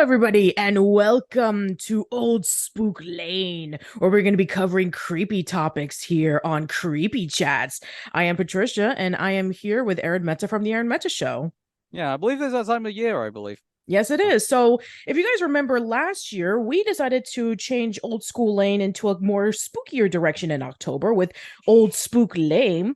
Everybody, and welcome to Old Spook Lane, where we're going to be covering creepy topics here on Creepy Chats. I am Patricia, and I am here with Aaron Meta from the Aaron Meta Show. Yeah, I believe there's that time of year, I believe. Yes, it is. So if you guys remember last year, we decided to change Old School Lane into a more spookier direction in October with Old Spook Lane.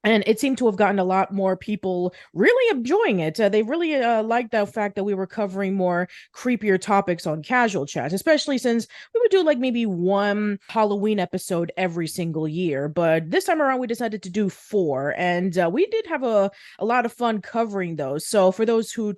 And it seemed to have gotten a lot more people really enjoying it. They really liked the fact that we were covering more creepier topics on casual chats, especially since we would do like maybe one Halloween episode every single year. But this time around, we decided to do 4. And we did have a lot of fun covering those. So for those who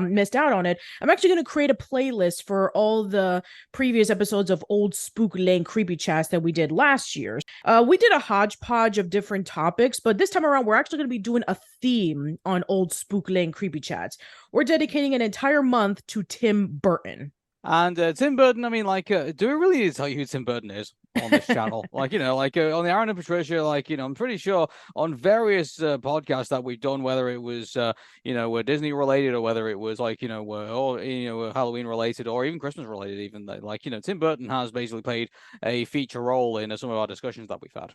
missed out on it, I'm actually going to create a playlist for all the previous episodes of Old Spook Lane Creepy Chats that we did last year. We did a hodgepodge of different topics, but this time around, we're actually going to be doing a theme on Old Spook Lane Creepy Chats. We're dedicating an entire month to Tim Burton. And Tim Burton, I mean, like, do we really need to tell you who Tim Burton is on this channel? Like, you know, like on the Aaron and Patricia, like, you know, I'm pretty sure on various podcasts that we've done, whether it was, you know, Disney related or whether it was like, you know, or, you know, Halloween related or even Christmas related, even like, you know, Tim Burton has basically played a feature role in some of our discussions that we've had.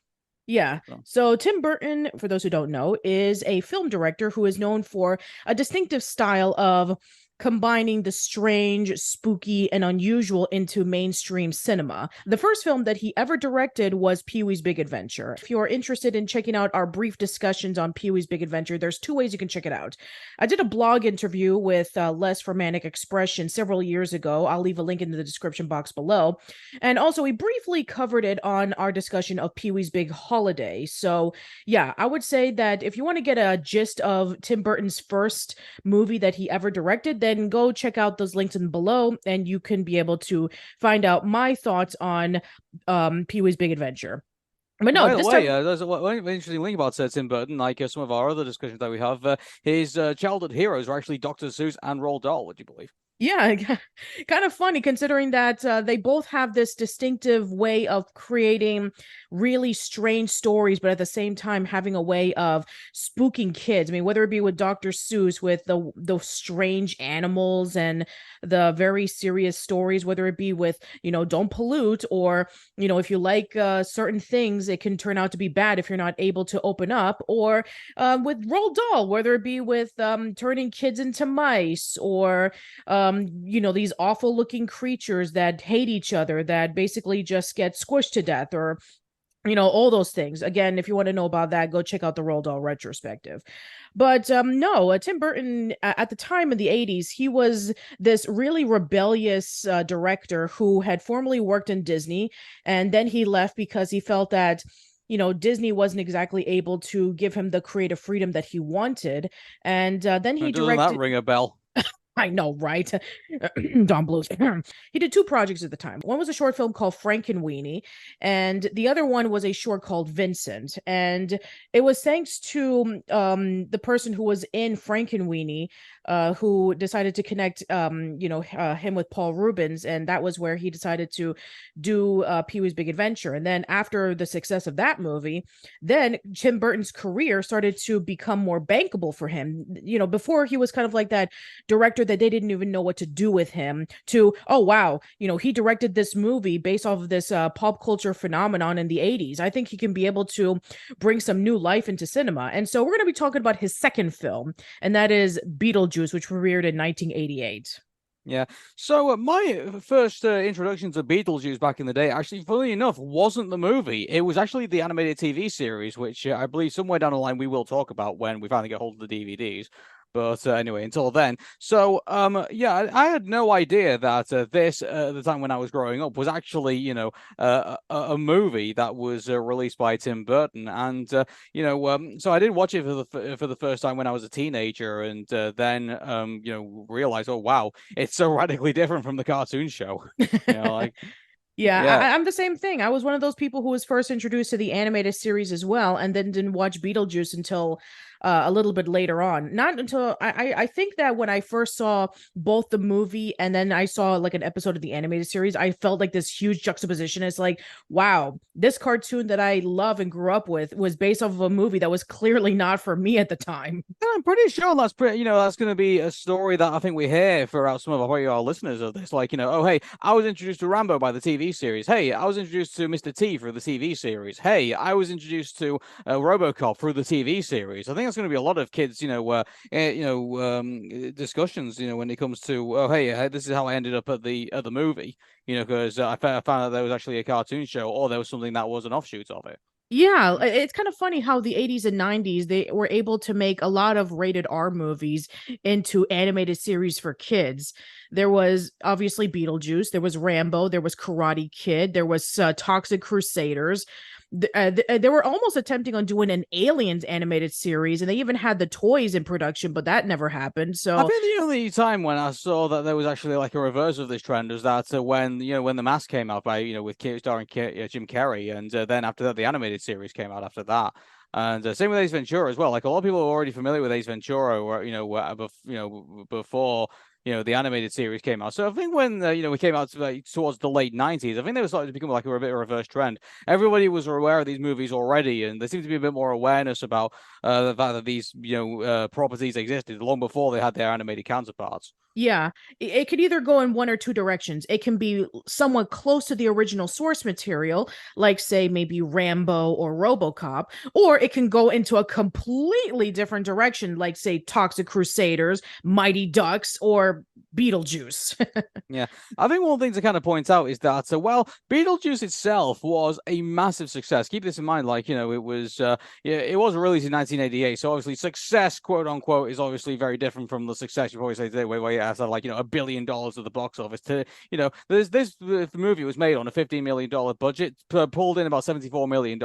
Yeah. So Tim Burton, for those who don't know, is a film director who is known for a distinctive style of combining the strange, spooky, and unusual into mainstream cinema. The first film that he ever directed was Pee-wee's Big Adventure. If you are interested in checking out our brief discussions on Pee-wee's Big Adventure, there's 2 ways you can check it out. I did a blog interview with Les for Manic Expression several years ago. I'll leave a link in the description box below. And also, we briefly covered it on our discussion of Pee-wee's Big Holiday. So, yeah, I would say that if you want to get a gist of Tim Burton's first movie that he ever directed, then go check out those links in below and you can be able to find out my thoughts on Pee-wee's Big Adventure. But no, there's one interesting thing about Tim Burton, like some of our other discussions that we have. His childhood heroes were actually Dr. Seuss and Roald Dahl, would you believe? Yeah, kind of funny considering that they both have this distinctive way of creating really strange stories, but at the same time having a way of spooking kids. I mean, whether it be with Dr. Seuss with those strange animals and the very serious stories, whether it be with, you know, Don't Pollute, or, you know, if you like certain things, it can turn out to be bad if you're not able to open up, or with Roald Dahl, whether it be with turning kids into mice, or you know, these awful looking creatures that hate each other that basically just get squished to death, or, you know, all those things. Again, if you want to know about that, go check out the Roald Dahl retrospective. But no, Tim Burton, at the time in the 80s, he was this really rebellious director who had formerly worked in Disney, and then he left because he felt that, you know, Disney wasn't exactly able to give him the creative freedom that he wanted. And then he directed... Doesn't that ring a bell? I know, right? Don Bluth. He did 2 projects at the time. One was a short film called Frankenweenie, and the other one was a short called Vincent. And it was thanks to the person who was in Frankenweenie, who decided to connect, you know, him with Paul Rubens, and that was where he decided to do Pee-wee's Big Adventure. And then after the success of that movie, then Tim Burton's career started to become more bankable for him. You know, before he was kind of like that director director that they didn't even know what to do with him, to, oh wow, he directed this movie based off of this pop culture phenomenon in the 80s. I think he can be able to bring some new life into cinema. And so we're going to be talking about his second film, and that is Beetlejuice, which premiered in 1988. Yeah. So my first introduction to Beetlejuice back in the day, actually, funnily enough, wasn't the movie. It was actually the animated TV series, which I believe somewhere down the line we will talk about when we finally get hold of the DVDs. But anyway, until then, so yeah, I had no idea that this at the time when I was growing up was actually, a movie that was released by Tim Burton, and so I did watch it for the first time when I was a teenager, and then realized, oh wow, it's so radically different from the cartoon show, like. Yeah, Yeah. I'm the same thing. I was one of those people who was first introduced to the animated series as well, and then didn't watch Beetlejuice until a little bit later on. Not until I think that when I first saw both the movie and then I saw like an episode of the animated series, I felt like this huge juxtaposition. It's like, wow, this cartoon that I love and grew up with was based off of a movie that was clearly not for me at the time. I'm pretty sure that's that's going to be a story that I think we hear throughout some of our listeners of this. Like, oh, hey, I was introduced to Rambo by the TV series. Hey, I was introduced to Mr. T through the TV series. Hey, I was introduced to RoboCop through the TV series. I think that's going to be a lot of kids, discussions, when it comes to, oh, hey, this is how I ended up at the movie, because I found out there was actually a cartoon show, or there was something that was an offshoot of it. Yeah, it's kind of funny how the 80s and 90s they were able to make a lot of rated R movies into animated series for kids. There was obviously Beetlejuice, there was Rambo, there was Karate Kid, there was Toxic Crusaders. They were almost attempting on doing an Aliens animated series, and they even had the toys in production, but that never happened. So I think the only time when I saw that there was actually like a reverse of this trend was that when The Mask came out by with starring Jim Carrey, and then after that the animated series came out after that. And same with Ace Ventura as well. Like a lot of people are already familiar with Ace Ventura, or before the animated series came out. So I think when we came out towards the late 90s, I think they were starting to become like a bit of a reverse trend. Everybody was aware of these movies already, and there seemed to be a bit more awareness about the fact that these properties existed long before they had their animated counterparts. yeah, it could either go in one or two directions. It can be somewhat close to the original source material, like say maybe Rambo or RoboCop, or it can go into a completely different direction, like say Toxic Crusaders, Mighty Ducks, or Beetlejuice. Yeah, I think one thing to kind of point out is that, Beetlejuice itself was a massive success. Keep this in mind, like, it was, it was released in 1988, so obviously success, quote unquote, is obviously very different from the success you probably say today, where you have like, $1 billion at the box office. To, the movie was made on a $15 million budget, pulled in about $74 million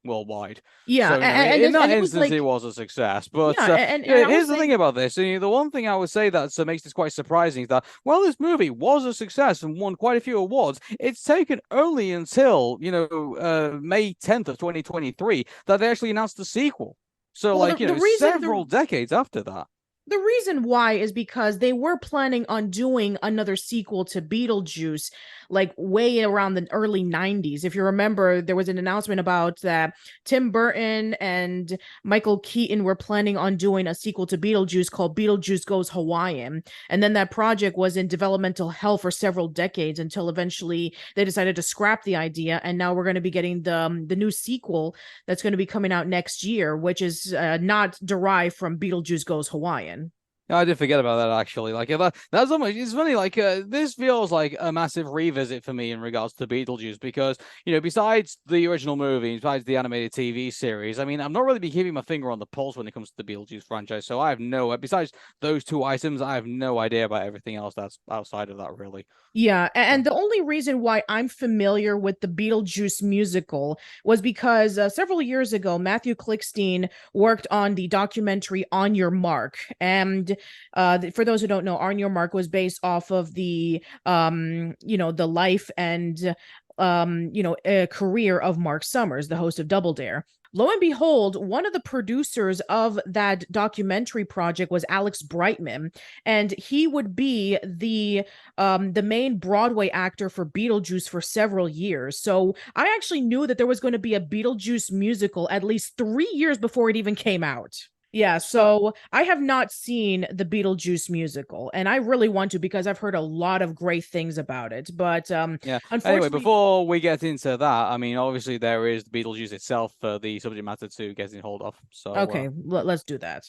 worldwide. Yeah, So, in that instance, like, it was a success. But yeah, here's the thing about this. The one thing I would say that makes this quite surprising is that, well, this movie was a success and won quite a few awards. It's taken only until, May 10th of 2023 that they actually announced the sequel. So, well, several decades after that. The reason why is because they were planning on doing another sequel to Beetlejuice, like way around the early 90s. If you remember, there was an announcement about that Tim Burton and Michael Keaton were planning on doing a sequel to Beetlejuice called Beetlejuice Goes Hawaiian. And then that project was in developmental hell for several decades until eventually they decided to scrap the idea. And now we're going to be getting the new sequel that's going to be coming out next year, which is not derived from Beetlejuice Goes Hawaiian. I did forget about that actually. Like that's almost it's funny. Like this feels like a massive revisit for me in regards to Beetlejuice because besides the original movie, besides the animated TV series, I mean I'm not really be keeping my finger on the pulse when it comes to the Beetlejuice franchise. So I have besides those two items, I have no idea about everything else that's outside of that really. Yeah, and the only reason why I'm familiar with the Beetlejuice musical was because several years ago, Matthew Klickstein worked on the documentary On Your Mark. And for those who don't know, On Your Mark was based off of the the life and career of Mark Summers, the host of Double Dare. Lo and behold, one of the producers of that documentary project was Alex Brightman, and he would be the main Broadway actor for Beetlejuice for several years. So I actually knew that there was going to be a Beetlejuice musical at least 3 years before it even came out. Yeah, so I have not seen the Beetlejuice musical, and I really want to because I've heard a lot of great things about it. But Yeah. Anyway, unfortunately, before we get into that, I mean, obviously there is the Beetlejuice itself, the subject matter to get in hold of. So, okay, let's do that.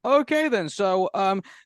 okay then. So,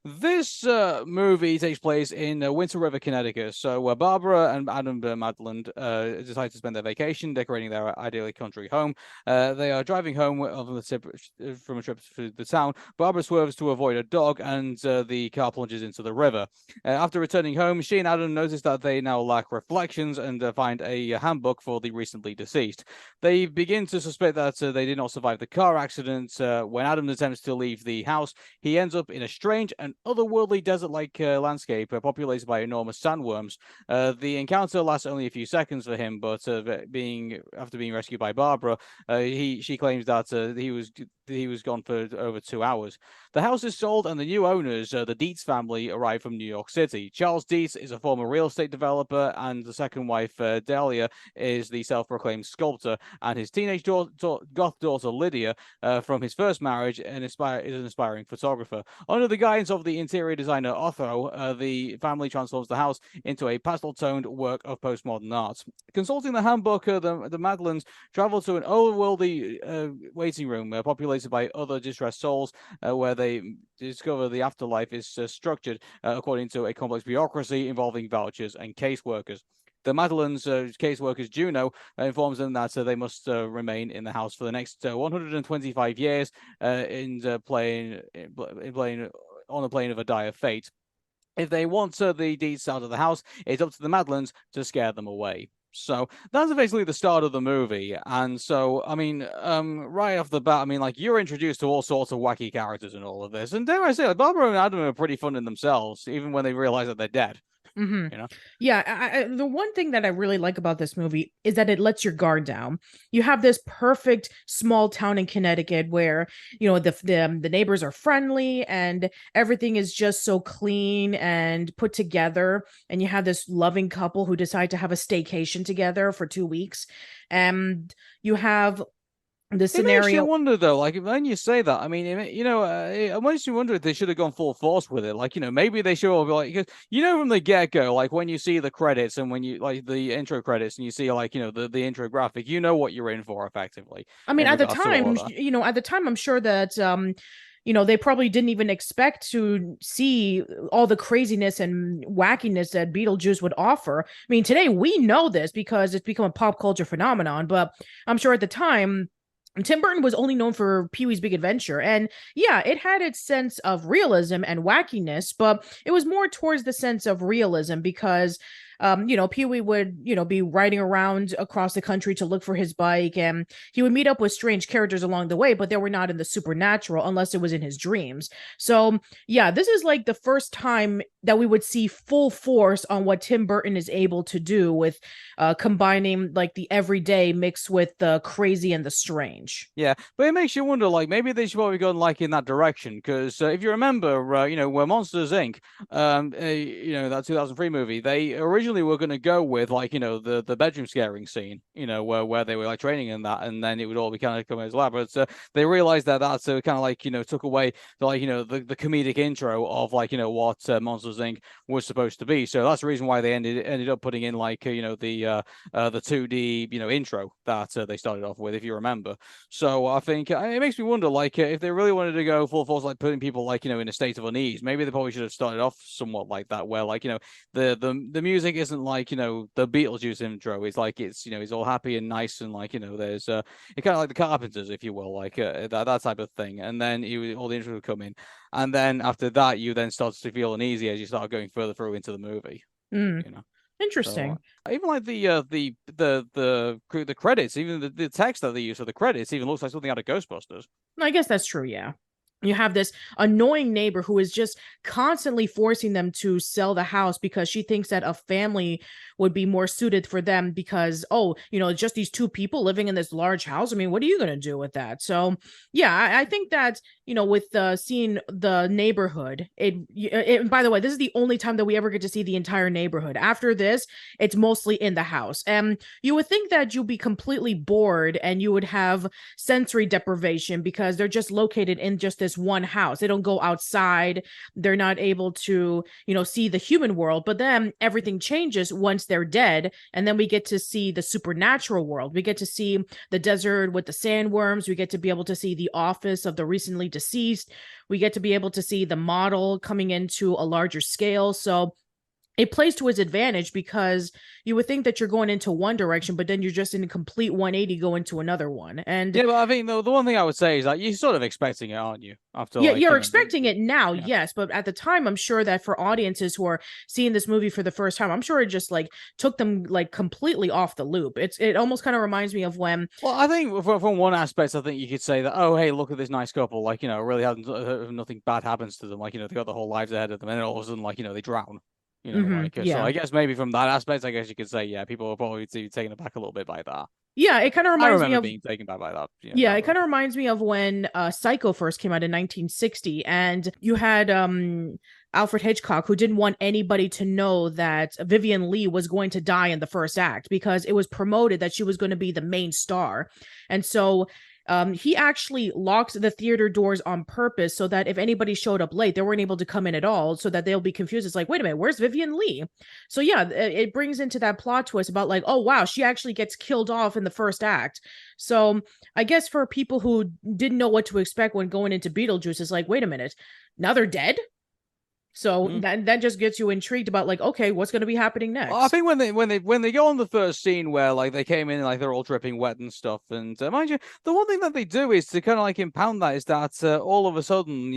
this movie takes place in Winter River, Connecticut. So, Barbara and Adam Maitland decide to spend their vacation decorating their idyllic country home. They are driving home from a trip to the town. Barbara swerves to avoid a dog, and the car plunges into the river. After returning home, she and Adam notice that they now lack reflections and find a handbook for the recently deceased. They begin to suspect that they did not survive the car accident. When Adam attempts to leave the house, he ends up in a strange and otherworldly desert-like landscape populated by enormous sandworms. The encounter lasts only a few seconds for him, but after being rescued by Barbara, she claims that he was gone for over 2 hours. The house is sold, and the new owners, the Deets family, arrive from New York City. Charles Deets is a former real estate developer, and the second wife, Dahlia, is the self-proclaimed sculptor, and his teenage goth daughter, Lydia, from his first marriage, is an aspiring photographer. Under the guidance of the interior designer Otho, the family transforms the house into a pastel-toned work of postmodern art. Consulting the handbook, the Madeleines travel to an otherworldly waiting room populated by other distressed souls, where they discover the afterlife is structured according to a complex bureaucracy involving vouchers and caseworkers. The Madeline's caseworkers Juno informs them that they must remain in the house for the next 125 years playing on the plane of a dire fate. If they want the Deeds out of the house, it's up to the Madeleines to scare them away. So that's basically the start of the movie. And so, I mean, right off the bat, I mean, like, you're introduced to all sorts of wacky characters in all of this. And dare I say, like, Barbara and Adam are pretty fun in themselves, even when they realize that they're dead, Hmm. you know? Yeah, the one thing that I really like about this movie is that it lets your guard down. You have this perfect small town in Connecticut where, the neighbors are friendly and everything is just so clean and put together. And you have this loving couple who decide to have a staycation together for 2 weeks. And you have the It makes you scenario. wonder, though, like, when you say that, I mean, it makes you wonder if they should have gone full force with it. Like, maybe they should have, like, because, from the get-go, like, when you see the credits and when you, like, the intro credits and you see, like, the intro graphic, you know what you're in for, effectively, I mean, in regards to all of that. at the time, I'm sure that they probably didn't even expect to see all the craziness and wackiness that Beetlejuice would offer. I mean, today we know this because it's become a pop culture phenomenon, but I'm sure at the time Tim Burton was only known for Pee-wee's Big Adventure. And yeah, it had its sense of realism and wackiness, but it was more towards the sense of realism because Pee-wee would, be riding around across the country to look for his bike, and he would meet up with strange characters along the way, but they were not in the supernatural unless it was in his dreams. So yeah, this is like the first time that we would see full force on what Tim Burton is able to do with combining like the everyday mixed with the crazy and the strange. Yeah, but it makes you wonder, like, maybe they should probably go like in that direction, because if you remember, where Monsters Inc., that 2003 movie, they originally were going to go with, like, the bedroom scaring scene, where they were like training in that, and then it would all be kind of come as elaborate. So they realized that that's kind of like, took away the, like, the comedic intro of, like, what Monsters Inc. was supposed to be. So that's the reason why they ended up putting in, like, the 2D intro that they started off with, if you remember. So I think it makes me wonder, like, if they really wanted to go full force, like putting people, like, in a state of unease, maybe they probably should have started off somewhat like that, where, like, the music isn't like, the Beetlejuice intro. It's like, it's all happy and nice, and, like, there's it's kind of like the Carpenters, if you will, like that type of thing. And then all the intros would come in, and then after that, you then start to feel uneasy as you start going further through into the movie. Mm, You know. So interesting. even like the credits, even the text that they use for the credits, even looks like something out of Ghostbusters. I guess that's true, yeah. You have this annoying neighbor who is just constantly forcing them to sell the house because she thinks that a family would be more suited for them because, oh, just these two people living in this large house. I mean, what are you going to do with that? So, yeah, I think that, with seeing the neighborhood, by the way, this is the only time that we ever get to see the entire neighborhood. After this, it's mostly in the house. And you would think that you'd be completely bored and you would have sensory deprivation because they're just located in just this one house. They don't go outside. They're not able to, see the human world. But then everything changes once they're dead. And then we get to see the supernatural world. We get to see the desert with the sandworms. We get to be able to see the office of the recently deceased. We get to be able to see the model coming into a larger scale. So it plays to his advantage because you would think that you're going into one direction, but then you're just in a complete 180 going to another one. And yeah, but I think the one thing I would say is that you're sort of expecting it, aren't you? After yeah, you're expecting it now, yes, but at the time, I'm sure that for audiences who are seeing this movie for the first time, I'm sure it just like took them like completely off the loop. It almost kind of reminds me of when. Well, I think from one aspect, I think you could say that, oh, hey, look at this nice couple, like really nothing bad happens to them, like they got their whole lives ahead of them, and then all of a sudden, like they drown. So I guess maybe from that aspect, I guess you could say, yeah, people will probably be taken aback a little bit by that. Yeah, it kind of reminds me of being taken back by that. Yeah, it kind of reminds me of when Psycho first came out in 1960, and you had Alfred Hitchcock, who didn't want anybody to know that Vivien Leigh was going to die in the first act because it was promoted that she was going to be the main star. And so he actually locked the theater doors on purpose so that if anybody showed up late, they weren't able to come in at all, so that they'll be confused. It's like, wait a minute, where's Vivien Leigh? So yeah, it brings into that plot twist about like, oh wow, she actually gets killed off in the first act. So I guess for people who didn't know what to expect when going into Beetlejuice, it's like, wait a minute, now they're dead? So that just gets you intrigued about like, okay, what's going to be happening next? Well, I think when they go on the first scene where like they came in like they're all dripping wet and stuff, and mind you, the one thing that they do is to kind of like impound that is that all of a sudden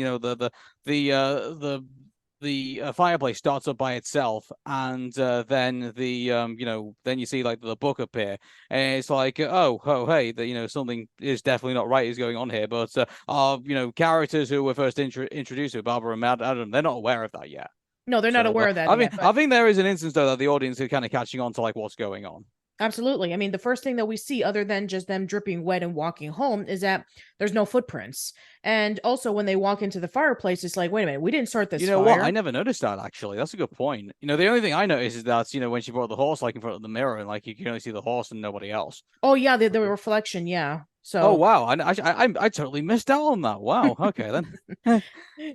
the fireplace starts up by itself, and then then you see like the book appear, and it's like hey, something is definitely not right is going on here, but our characters who were first introduced to Barbara and Adam, they're not aware of that yet. No, they're not aware of that. I think there is an instance though that the audience are kind of catching on to like what's going on. Absolutely. I mean, the first thing that we see, other than just them dripping wet and walking home, is that there's no footprints. And also, when they walk into the fireplace, it's like, wait a minute, we didn't start this fire. What? I never noticed that, actually. That's a good point. The only thing I noticed is that, when she brought the horse, like, in front of the mirror, and, like, you can only see the horse and nobody else. Oh, yeah, the reflection, yeah. So. Oh, wow. I totally missed out on that. Wow. Okay, then.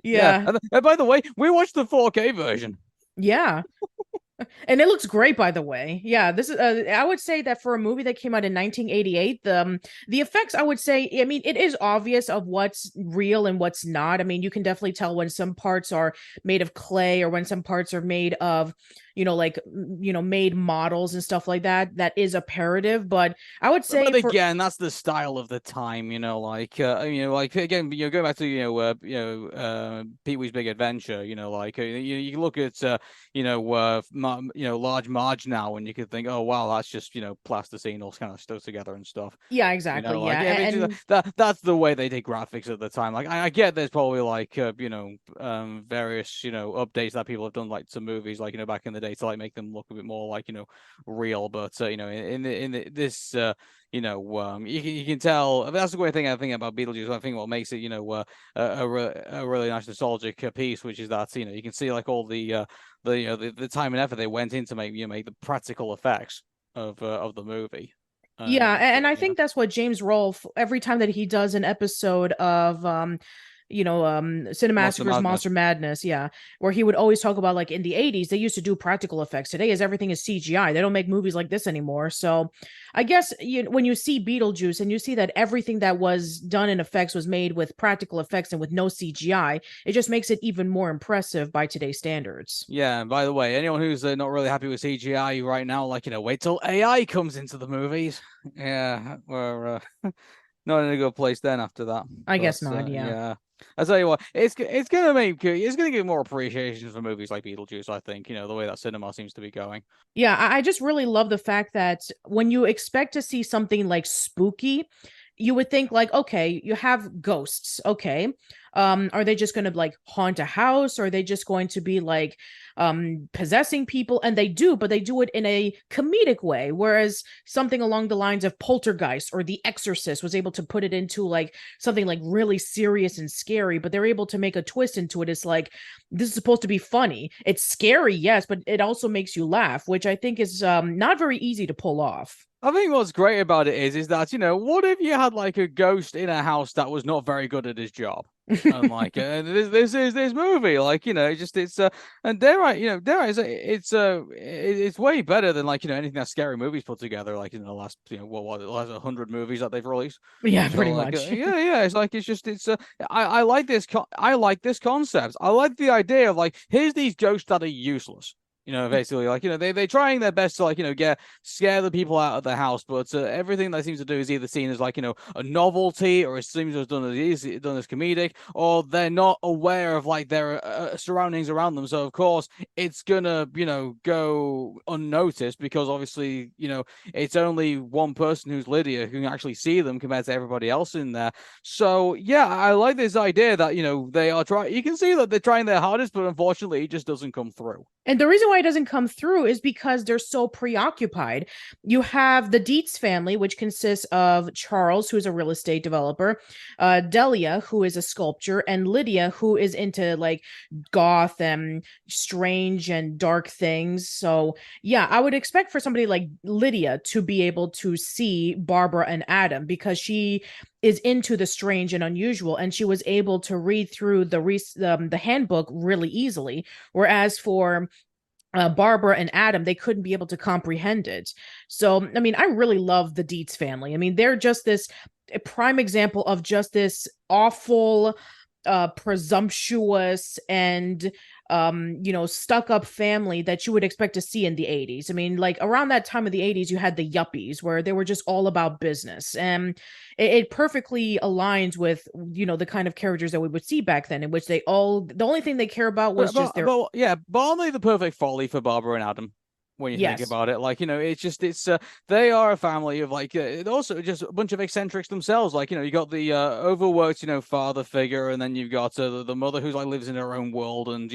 Yeah. And by the way, we watched the 4K version. Yeah. And it looks great, by the way. Yeah, this is I would say that for a movie that came out in 1988, the effects, I would say, I mean, it is obvious of what's real and what's not. I mean, you can definitely tell when some parts are made of clay or when some parts are made of made models and stuff like that. That is apparative, but I would say, but again, that's the style of the time. Again, go back to Pee-wee's Big Adventure. You look at Large Marge now, and you could think, oh wow, that's just plasticine all kind of stuff together and stuff. Yeah, exactly. That's the way they did graphics at the time. Like I get there's probably like various updates that people have done like to movies like back in the day to like make them look a bit more like real, but you can tell. That's the great thing I think about Beetlejuice. I think what makes it a really nice nostalgic piece, which is that you can see like all the time and effort they went in to make the practical effects of the movie. And I think that's what James Rolfe, every time that he does an episode of Cinemassacre's Monster Madness, yeah, where he would always talk about like in the 80s they used to do practical effects. Today is everything is CGI. They don't make movies like this anymore. So I guess when you see Beetlejuice and you see that everything that was done in effects was made with practical effects and with no CGI, it just makes it even more impressive by today's standards. Yeah, and by the way, anyone who's not really happy with CGI right now, like wait till AI comes into the movies. Yeah, we're not in a good place then after that. I guess not. Yeah. I tell you what, it's gonna give more appreciation for movies like Beetlejuice. I think the way that cinema seems to be going. Yeah, I just really love the fact that when you expect to see something like spooky, you would think like, okay, you have ghosts, okay, Are they just going to like haunt a house? Or are they just going to be like possessing people? And they do, but they do it in a comedic way, whereas something along the lines of Poltergeist or The Exorcist was able to put it into like something like really serious and scary, but they're able to make a twist into it. It's like, this is supposed to be funny. It's scary, yes, but it also makes you laugh, which I think is not very easy to pull off. I think what's great about it is that, what if you had like a ghost in a house that was not very good at his job? And like this is this movie, like, it's and dare I say it's way better than like, anything that scary movies put together, like in the last, the last 100 movies that they've released. Yeah, So pretty like much. yeah, it's like I like this I like this concept. I like the idea of like, here's these ghosts that are useless. Basically, like, they're trying their best to, like, scare the people out of the house, but everything they seem to do is either seen as like, a novelty, or it seems to have done as comedic, or they're not aware of like their surroundings around them. So of course it's gonna, go unnoticed, because obviously, it's only one person, who's Lydia, who can actually see them compared to everybody else in there. So yeah, I like this idea that, they are trying. You can see that they're trying their hardest, but unfortunately, it just doesn't come through. And the reason why it doesn't come through is because they're so preoccupied. You have the Deets family, which consists of Charles, who's a real estate developer, Delia, who is a sculptor, and Lydia, who is into like goth and strange and dark things. So, yeah, I would expect for somebody like Lydia to be able to see Barbara and Adam, because she is into the strange and unusual, and she was able to read through the handbook really easily. Whereas for Barbara and Adam, they couldn't be able to comprehend it. So, I mean, I really love the Deets family. I mean, they're just this prime example of just this awful, presumptuous, and stuck up family that you would expect to see in the 80s. I mean, like around that time of the 80s, you had the yuppies where they were just all about business. And it perfectly aligns with, the kind of characters that we would see back then, in which the only thing they care about was just their. But aren't they the perfect folly for Barbara and Adam? When you think Yes. about it, like, they are a family of like, also just a bunch of eccentrics themselves. Like, you got the overworked, father figure, and then you've got the mother, who's like lives in her own world, and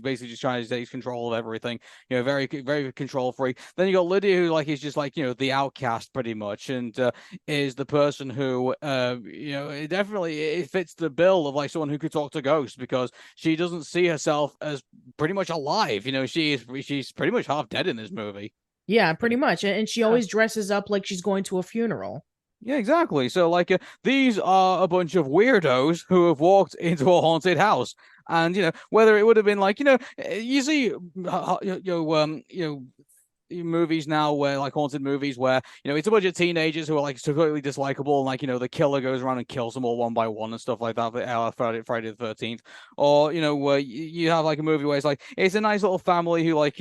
basically just trying to take control of everything. Very very control freak. Then you got Lydia, who like is just like, the outcast pretty much, and is the person who it definitely, it fits the bill of like someone who could talk to ghosts, because she doesn't see herself as pretty much alive. She's pretty much half dead in this movie. Yeah, pretty much. And she Yeah. always dresses up like she's going to a funeral. Yeah, exactly. So, like, these are a bunch of weirdos who have walked into a haunted house, and whether it would have been like, you see, movies now, where like haunted movies, where it's a bunch of teenagers who are like completely dislikable, and like, the killer goes around and kills them all one by one and stuff like that. Friday the 13th, or where you have like a movie where it's a nice little family who like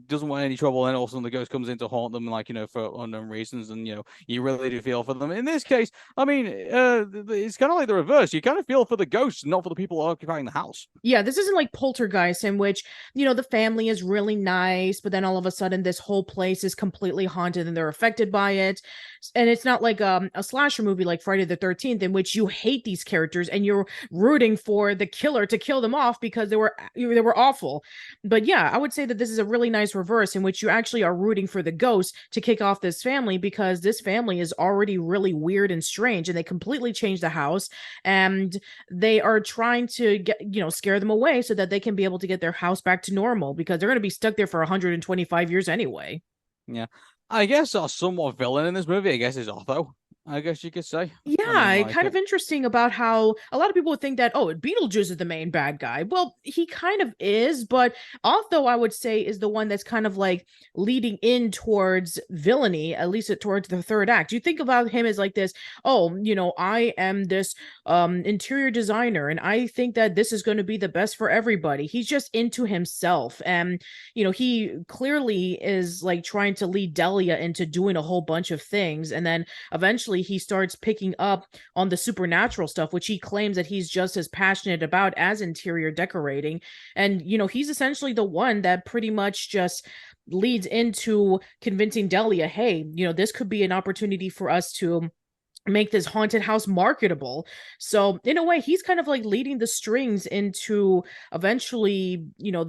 doesn't want any trouble, and all of a sudden the ghost comes in to haunt them, like, for unknown reasons, and you really do feel for them. In this case, I mean, it's kind of like the reverse. You kind of feel for the ghosts, not for the people occupying the house. Yeah, this isn't like Poltergeist, in which, the family is really nice, but then all of a sudden this whole place is completely haunted and they're affected by it. And it's not like a slasher movie like Friday the 13th, in which you hate these characters and you're rooting for the killer to kill them off because they were awful. But yeah, I would say that this is a really nice reverse, in which you actually are rooting for the ghost to kick off this family, because this family is already really weird and strange, and they completely change the house, and they are trying to get, scare them away so that they can be able to get their house back to normal, because they're going to be stuck there for 125 years anyway. Yeah, I guess our somewhat villain in this movie, I guess, is Otho. I guess you could say. I mean, Yeah, like, kind of interesting about how a lot of people would think that, oh, Beetlejuice is the main bad guy. Well, he kind of is, but Otho, I would say, is the one that's kind of like leading in towards villainy, at least towards the third act. You think about him as like this, oh, I am this interior designer, and I think that this is going to be the best for everybody. He's just into himself. And, he clearly is like trying to lead Delia into doing a whole bunch of things. And then eventually he starts picking up on the supernatural stuff, which he claims that he's just as passionate about as interior decorating. And, he's essentially the one that pretty much just leads into convincing Delia, hey, this could be an opportunity for us to make this haunted house marketable. So in a way, he's kind of like leading the strings into eventually,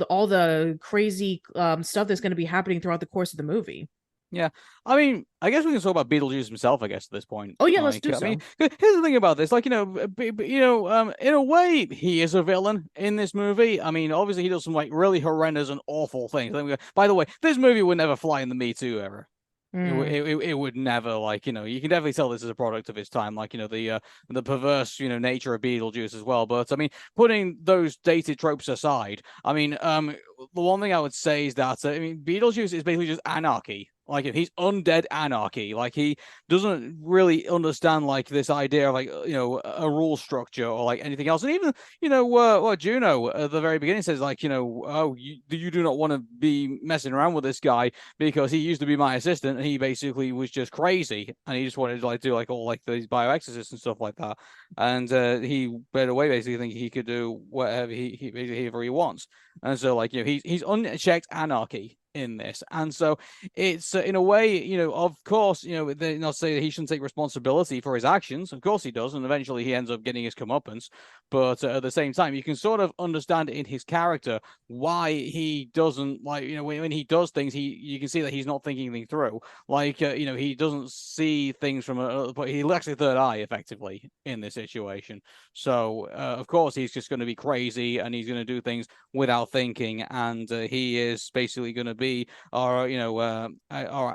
all the crazy stuff that's going to be happening throughout the course of the movie. Yeah, I mean, I guess we can talk about Beetlejuice himself. I guess at this point, Oh yeah, let's like, do I mean, so. here's the thing about this, like, in a way, he is a villain in this movie. I mean, obviously, he does some like really horrendous and awful things. By the way, this movie would never fly in the Me Too era. Mm. It would never, like, you can definitely tell this is a product of its time, like, the perverse, nature of Beetlejuice as well. But I mean, putting those dated tropes aside, I mean, the one thing I would say is that I mean, Beetlejuice is basically just anarchy. Like, if he's undead anarchy, like he doesn't really understand like this idea of like a rule structure or like anything else. And even what Juno at the very beginning says, like, oh, you do not want to be messing around with this guy because he used to be my assistant and he basically was just crazy and he just wanted to like do like all like these bio-exorcists and stuff like that. And he better way basically think he could do whatever whatever he wants. And so like he's unchecked anarchy in this. And so it's in a way, of course, they're not saying that he shouldn't take responsibility for his actions. Of course he does, and eventually he ends up getting his comeuppance. But at the same time, you can sort of understand in his character why he doesn't like, when he does things, you can see that he's not thinking things through. Like, he doesn't see things from but he lacks a third eye effectively in this situation. So of course he's just going to be crazy and he's going to do things without thinking, and he is basically going to be our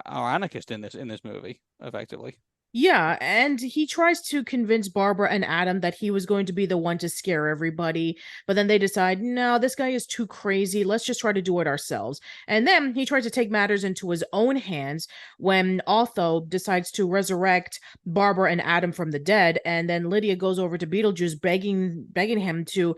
anarchist in this movie effectively. Yeah, and he tries to convince Barbara and Adam that he was going to be the one to scare everybody, but then they decide, no, this guy is too crazy. Let's just try to do it ourselves. And then he tries to take matters into his own hands when Otho decides to resurrect Barbara and Adam from the dead, and then Lydia goes over to Beetlejuice begging him to,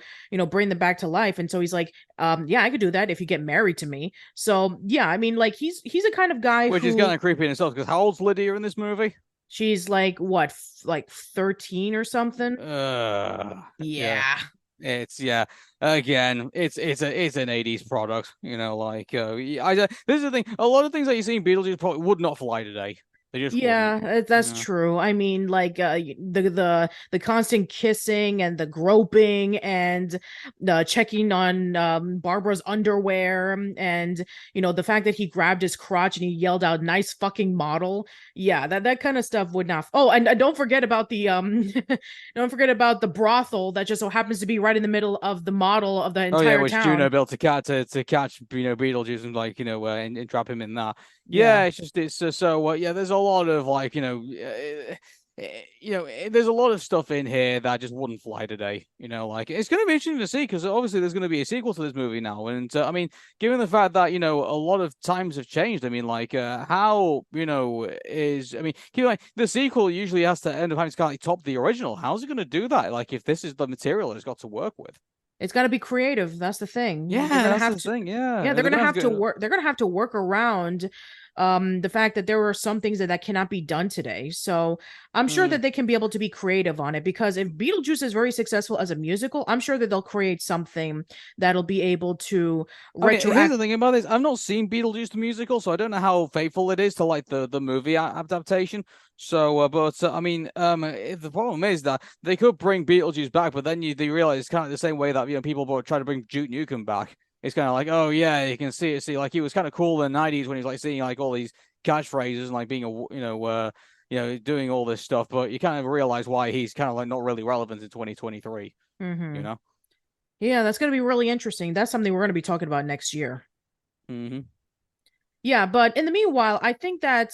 bring them back to life. And so he's like, yeah, I could do that if you get married to me. So yeah, I mean, like he's a kind of guy Which is who kind of creepy in itself because how old's Lydia in this movie? she's like what, like 13 or something? Yeah. Yeah. It's yeah. Again, it's an 80s product, like this is the thing. A lot of things that you see in Beetlejuice probably would not fly today. They just wouldn't. Yeah, that's Yeah. true. I mean, like the constant kissing and the groping and checking on Barbara's underwear and the fact that he grabbed his crotch and he yelled out "nice fucking model." Yeah, that kind of stuff would not. Oh, and don't forget about the don't forget about the brothel that just so happens to be right in the middle of the model of the Oh yeah, entire which Juno town. built to catch Beetlejuice and like and trap him in that. Yeah. Yeah, it's just it's so yeah. There's a lot of like there's a lot of stuff in here that just wouldn't fly today. Like it's going to be interesting to see because obviously there's going to be a sequel to this movie now, and I mean, given the fact that a lot of times have changed. I mean, like how is I mean, keep in mind, the sequel usually has to end up having to kind of like top the original. How's it going to do that? Like if this is the material it's got to work with. It's got to be creative. That's the thing. They're Yeah, gonna that's have the to, thing. yeah, Yeah, they're they're gonna gonna have have to to go. work. They're gonna have to work around the fact that there are some things that cannot be done today. So I'm sure Mm. that they can be able to be creative on it because if Beetlejuice is very successful as a musical, I'm sure that they'll create something that'll be able to I mean, here's retroact. the thing about this. I've not seen Beetlejuice the musical, so I don't know how faithful it is to like the movie adaptation. So, but I mean, the problem is that they could bring Beetlejuice back, but then they realize it's kind of the same way that people were trying to bring Duke Nukem back. It's kind of like, oh yeah, you can see like he was kind of cool in the '90s when he's like seeing like all these catchphrases and like being a doing all this stuff, but you kind of realize why he's kind of like not really relevant in 2023. You Hmm. know. Yeah, that's gonna be really interesting. That's something we're gonna be talking about next year. Hmm. Yeah, but in the meanwhile, I think that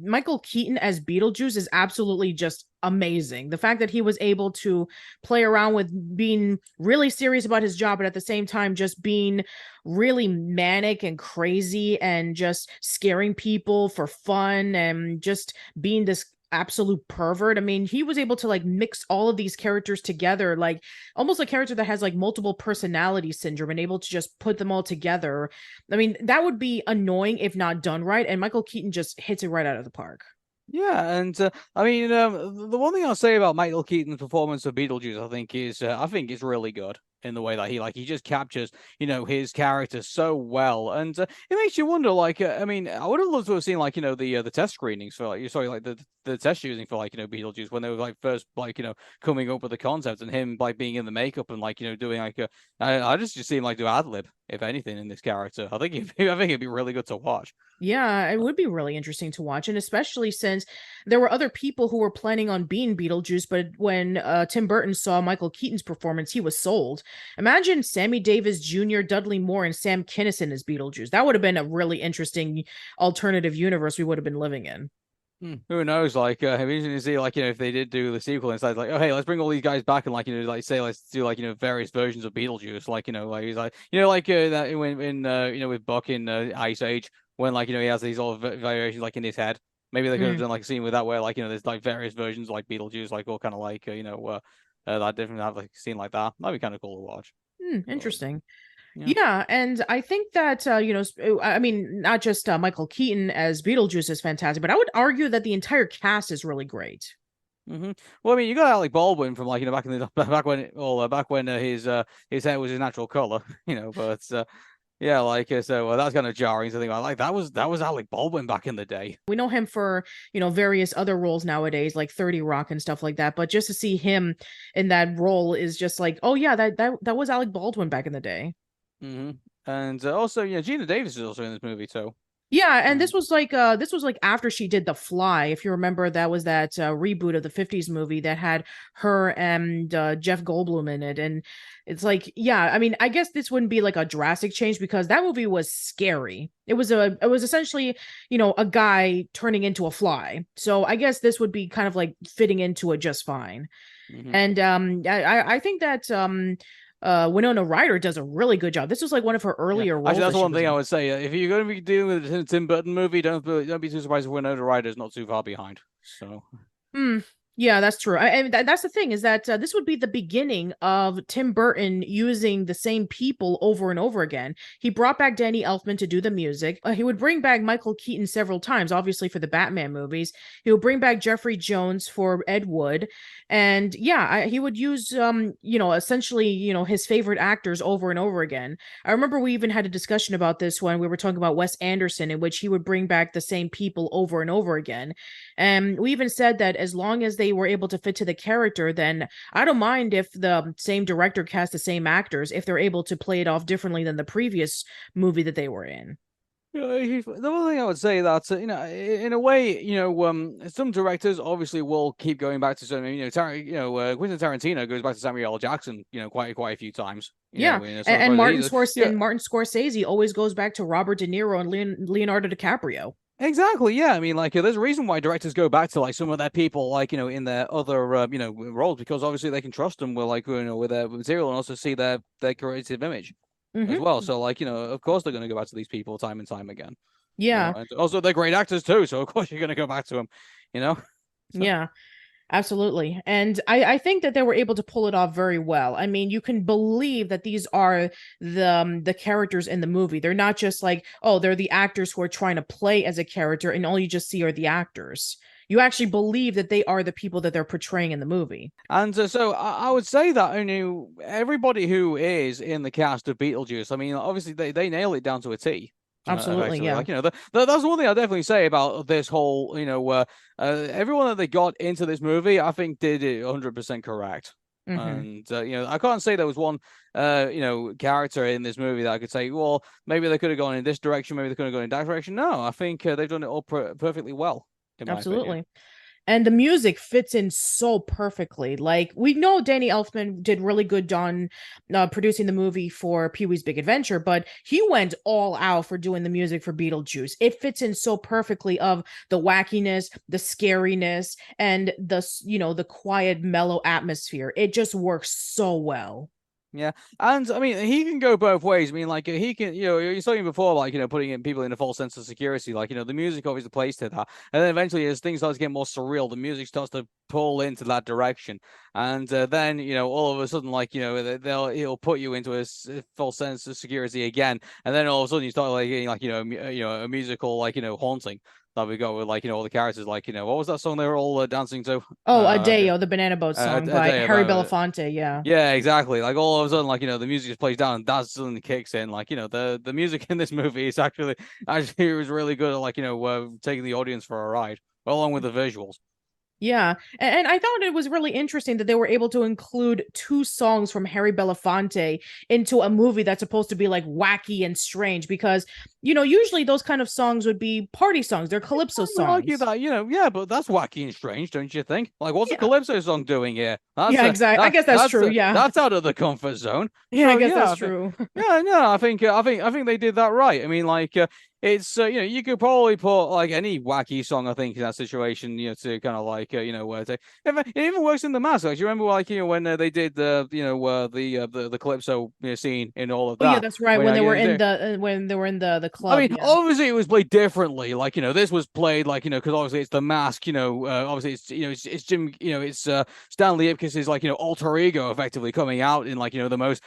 Michael Keaton as Beetlejuice is absolutely just amazing. The fact that he was able to play around with being really serious about his job, but at the same time just being really manic and crazy and just scaring people for fun and just being this absolute pervert. I mean, he was able to like mix all of these characters together, like almost a character that has like multiple personality syndrome and able to just put them all together. I mean, that would be annoying if not done right. And Michael Keaton just hits it right out of the park. Yeah, and I mean, the one thing I'll say about Michael Keaton's performance of Beetlejuice, I think, is it's really good. in the way that he just captures his character so well, and it makes you wonder. I mean, I would have loved to have seen the test screenings for the test shooting for Beetlejuice when they were first coming up with the concept, and him being in the makeup and doing I just see him do ad lib if anything in this character. I think it'd be really good to watch. Yeah, it would be really interesting to watch, and especially since there were other people who were planning on being Beetlejuice, but when Tim Burton saw Michael Keaton's performance, he was sold. Imagine Sammy Davis Jr., Dudley Moore, and Sam Kinison as Beetlejuice. That would have been a really interesting alternative universe we would have been living in. Who knows? It'd be interesting to see, if they did do the sequel and it's oh, hey, let's bring all these guys back and say let's do various versions of Beetlejuice, he's that with Buck in Ice Age when he has these all variations in his head. Maybe they could have done a scene with that where there's various versions Beetlejuice all kind of that different have a scene like that. That'd be kind of cool to watch. Interesting. Yeah. Yeah, and I think that I mean, not just Michael Keaton as Beetlejuice is fantastic, but I would argue that the entire cast is really great. Well, I mean, you got Alec Baldwin from back in the back when his hair was his natural color, but yeah, so that's kind of jarring to think about. That was Alec Baldwin back in the day. We know him for various other roles nowadays, like 30 Rock and stuff like that. But just to see him in that role is just oh yeah, that was Alec Baldwin back in the day. And also, Gina Davis is also in this movie too. Yeah, and this was like after she did The Fly. If you remember, that was that reboot of the 50s movie that had her and Jeff Goldblum in it. And it's yeah, I mean, I guess this wouldn't be a drastic change because that movie was scary. It was essentially, a guy turning into a fly. So I guess this would be kind of fitting into it just fine. And I think that Winona Ryder does a really good job. This was one of her earlier roles. Actually, that's one thing I would say. If you're going to be doing with a Tim Burton movie, don't be too surprised if Winona Ryder is not too far behind. So. Yeah, that's true. And that's the thing is that this would be the beginning of Tim Burton using the same people over and over again. He brought back Danny Elfman to do the music. He would bring back Michael Keaton several times, obviously for the Batman movies. He would bring back Jeffrey Jones for Ed Wood. And yeah, he would use, essentially, his favorite actors over and over again. I remember we even had a discussion about this when we were talking about Wes Anderson, in which he would bring back the same people over and over again. And we even said that as long as they were able to fit to the character, then I don't mind if the same director cast the same actors if they're able to play it off differently than the previous movie that they were in. The one thing I would say that in a way, some directors obviously will keep going back to some, Quentin Tarantino goes back to Samuel L. Jackson, quite a few times. And Martin Scorsese always goes back to Robert De Niro and Leonardo DiCaprio. Exactly, yeah. I mean, there's a reason why directors go back to some of their people, in their other, roles, because obviously they can trust them with with their material and also see their creative image as well. So, of course they're going to go back to these people time and time again. Yeah. And also, they're great actors too, so of course you're going to go back to them. So. Yeah. Absolutely. And I think that they were able to pull it off very well. I mean, you can believe that these are the characters in the movie. They're not just they're the actors who are trying to play as a character and all you just see are the actors. You actually believe that they are the people that they're portraying in the movie. And so I would say that everybody who is in the cast of Beetlejuice, I mean, obviously they nail it down to a T. Absolutely, yeah. That's one thing I'll definitely say about this whole, everyone that they got into this movie, I think did it 100% correct. And, I can't say there was one, character in this movie that I could say, well, maybe they could have gone in this direction, maybe they could have gone in that direction. No, I think they've done it all perfectly well. Absolutely. And the music fits in so perfectly. We know Danny Elfman did really good on producing the movie for Pee-wee's Big Adventure, but he went all out for doing the music for Beetlejuice. It fits in so perfectly of the wackiness, the scariness, and the quiet, mellow atmosphere. It just works so well. Yeah, and I mean, he can go both ways. I mean, he can, you're talking before, putting in people in a false sense of security. The music obviously plays to that, and then eventually, as things start to get more surreal, the music starts to pull into that direction, and then all of a sudden, he'll put you into a false sense of security again, and then all of a sudden you start getting a musical haunting. that we got with like all the characters, like what was that song they were all dancing to? Oh, Adeo, the Banana Boat song A by day Harry about Belafonte. Yeah. Yeah, exactly. Like all of a sudden, the music just plays down and that suddenly kicks in. The music in this movie is actually it was really good at taking the audience for a ride, along with the visuals. Yeah. And I thought it was really interesting that they were able to include two songs from Harry Belafonte into a movie that's supposed to be like wacky and strange because, usually those kind of songs would be party songs. They're calypso I would argue songs. that, yeah, but that's wacky and strange, don't you think? Like, what's a Yeah. Calypso song doing here? Yeah, exactly. I guess that's true. Yeah. that's out of the comfort zone. Yeah, I So guess yeah, that's true. yeah, no, I think they did that right. I mean, it's you could probably put like any wacky song I think in that situation, to kind of where to. It even works in the mask. Like, do you remember when they did the Calypso scene in all of Oh yeah, that? that's right. When When they were in the I club. mean, Yeah. obviously it was played differently. This was played because obviously it's the mask. Obviously it's Jim. It's Stanley Ipkiss's alter ego effectively coming out in the most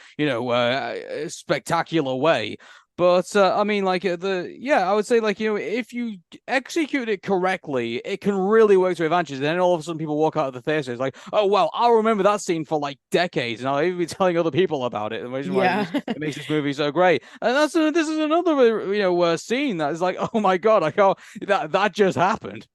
spectacular way. But I mean, I would say if you execute it correctly, it can really work to advantage. Then all of a sudden, people walk out of the theater. It's like, oh wow, I'll remember that scene for like decades, and I'll even be telling other people about it. The reason why Yeah. it makes this movie so great. And this is another scene that is like, oh my god, I can't that just happened.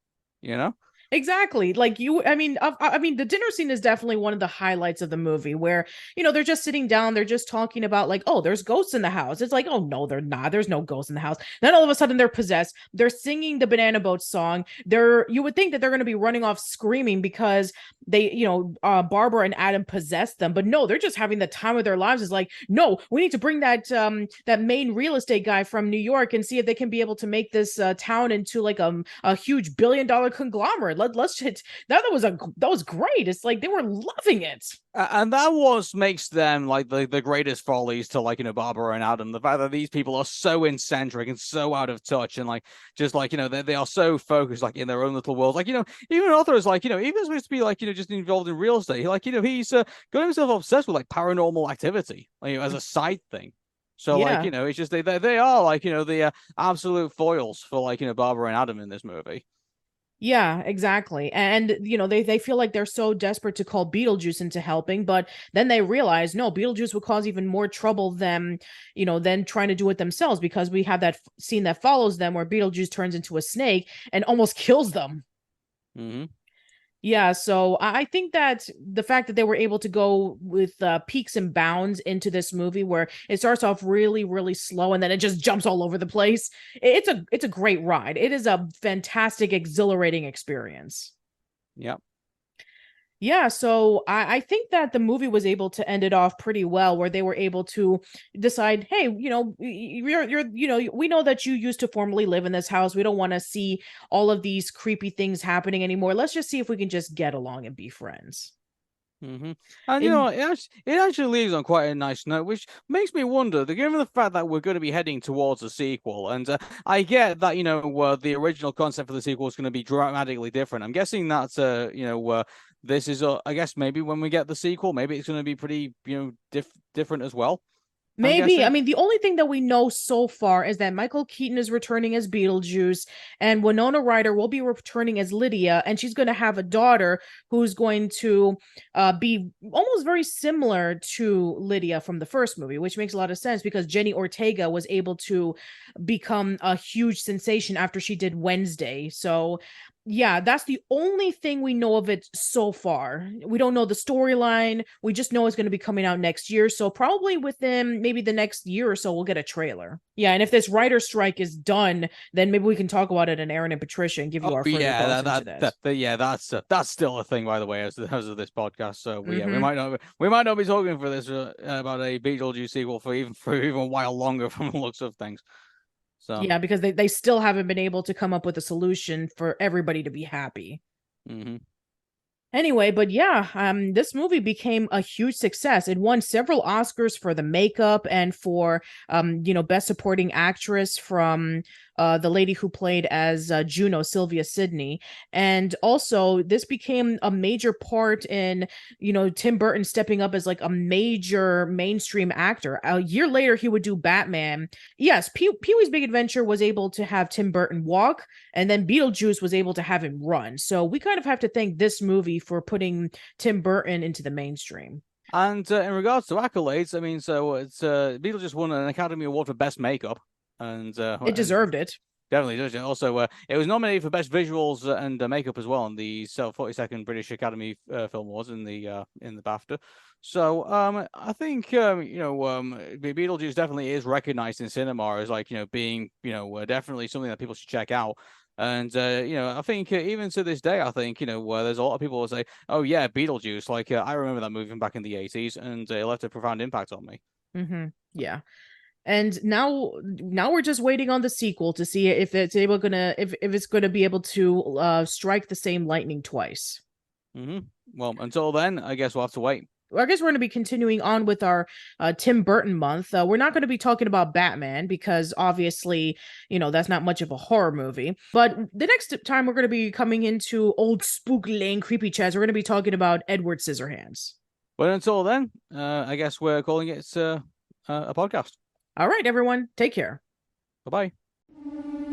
You know. Exactly. I mean, the dinner scene is definitely one of the highlights of the movie where, they're just sitting down, they're just talking about like, oh, there's ghosts in the house. It's like, oh no, they're not. There's no ghosts in the house. Then all of a sudden they're possessed. They're singing the Banana Boat song. You would think that they're going to be running off screaming because Barbara and Adam possessed them, but no, they're just having the time of their lives. It's like, no, we need to bring that main real estate guy from New York and see if they can be able to make this town into like a huge billion-dollar conglomerate. Let's just that was great. It's like they were loving it. And that was makes them like the greatest follies to Barbara and Adam. The fact that these people are so eccentric and so out of touch and they are so focused in their own little worlds. Even Arthur is even supposed to be just involved in real estate. He's got himself obsessed with paranormal activity as a side thing. So Yeah. it's just they are the absolute foils for Barbara and Adam in this movie. Yeah, exactly. And they feel like they're so desperate to call Beetlejuice into helping, but then they realize no, Beetlejuice would cause even more trouble than trying to do it themselves because we have that scene that follows them where Beetlejuice turns into a snake and almost kills them. Mm-hmm. Yeah, so I think that the fact that they were able to go with peaks and bounds into this movie where it starts off really, really slow and then it just jumps all over the place. It's a great ride. It is a fantastic, exhilarating experience. Yep. Yeah, so I think that the movie was able to end it off pretty well, where they were able to decide, hey, we know that you used to formerly live in this house. We don't want to see all of these creepy things happening anymore. Let's just see if we can just get along and be friends. Mm-hmm. And And it actually leaves on quite a nice note, which makes me wonder, given the fact that we're going to be heading towards a sequel, and I get that the original concept for the sequel is going to be dramatically different. I'm guessing that this is I guess maybe when we get the sequel, maybe it's going to be pretty different as well. I'm maybe, I guessing. mean, the only thing that we know so far is that Michael Keaton is returning as Beetlejuice, and Winona Ryder will be returning as Lydia, and she's going to have a daughter who's going to be almost very similar to Lydia from the first movie, which makes a lot of sense because Jenny Ortega was able to become a huge sensation after she did Wednesday. So yeah, that's the only thing we know of it so far. We don't know the storyline. We just know it's going to be coming out next year. So probably within maybe the next year or so, we'll get a trailer. Yeah, and if this writer strike is done, then maybe we can talk about it in Aaron and Patricia and give you Oh our further yeah, thoughts into this. yeah, that's still a thing, by the way, as of this podcast. So yeah, Mm-hmm. we might not be talking for this about a Beetlejuice sequel for even a while longer from the looks of things. So Yeah, because they still haven't been able to come up with a solution for everybody to be happy. mm-hmm. Anyway, but yeah, this movie became a huge success. It won several Oscars for the makeup and for, best supporting actress from the lady who played as Juno, Sylvia Sidney. And also, this became a major part in, Tim Burton stepping up as like a major mainstream actor. A year later, he would do Batman. Yes, Pee-wee's Big Adventure was able to have Tim Burton walk, and then Beetlejuice was able to have him run. So we kind of have to thank this movie for putting Tim Burton into the mainstream. And in regards to accolades, I mean, so it's Beetlejuice won an Academy Award for Best Makeup, It and deserved it. definitely does. Also, it was nominated for Best Visuals and Makeup as well on the 42nd British Academy Film Awards in the BAFTA. So I think Beetlejuice definitely is recognized in cinema as like being definitely something that people should check out. And I think even to this day, I think where there's a lot of people who say, "Oh yeah, Beetlejuice." Like I remember that movie from back in the '80s, and it left a profound impact on me. Yeah. And now we're just waiting on the sequel to see if it's gonna be able to strike the same lightning twice. Well, until then, I guess we'll have to wait. I guess we're going to be continuing on with our Tim Burton month. We're not going to be talking about Batman because obviously, that's not much of a horror movie. But the next time we're going to be coming into old Spook Lane creepy chats, we're going to be talking about Edward Scissorhands. But until then, I guess we're calling it a podcast. All right, everyone, take care. Bye bye.